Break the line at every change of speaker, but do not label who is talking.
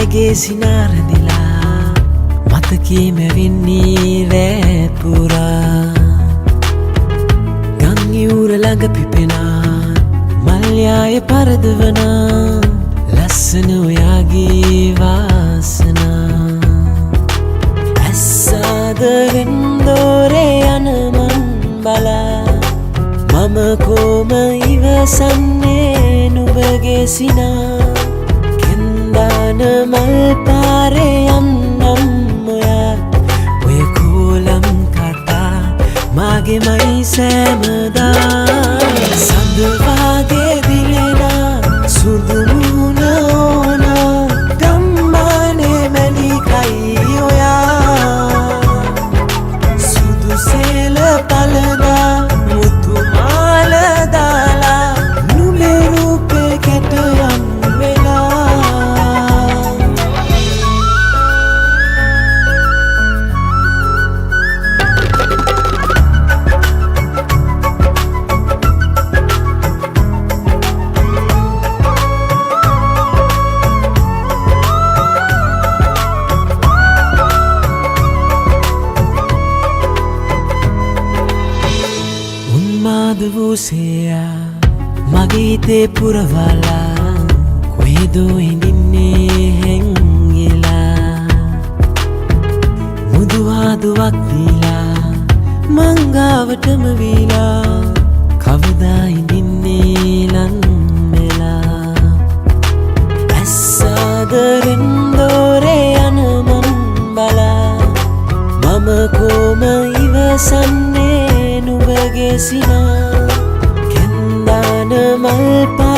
ඇගේ සිනාරදිලා මතකීම වෙන්නේ රෑ පුරා ගංයුර ළඟ පිපෙනා මල්යාය පරදවනා ලස්සන ඔයාගේ වාසනා ඇස්සාදරෙන් දෝරේ යන මන් බලා මම කොම ඉවසන්නේ නුඹගේ සිනා කෙන්දාන මල් පාරේ යන්නම් ඔයා ඔය කෝලම් කතා මාගෙමයි සෑමදා සඳ වාගේ දිලෙනා සුදු මුහුණ ඕනා ගම්මානේ මැණිකයි ඔයා සුදු සේල පළදා මුතු මාල දාලා නුඹේ රූපේ කැටයම් වූසයා මගේ හිතේ පුරවලා කොහෙදෝ ඉඳින්නේ හැංගිලා මුදුවාදුවක් දීලා මංගාවටම වීලා කවදා ඉඳින්නේ ලන් වෙලා ඇස්සාදරෙන් දෝරේ යන මන් බලා මම කොම ඉවසන්නේ නුඹගේ සිනා කෙන්දාන මල්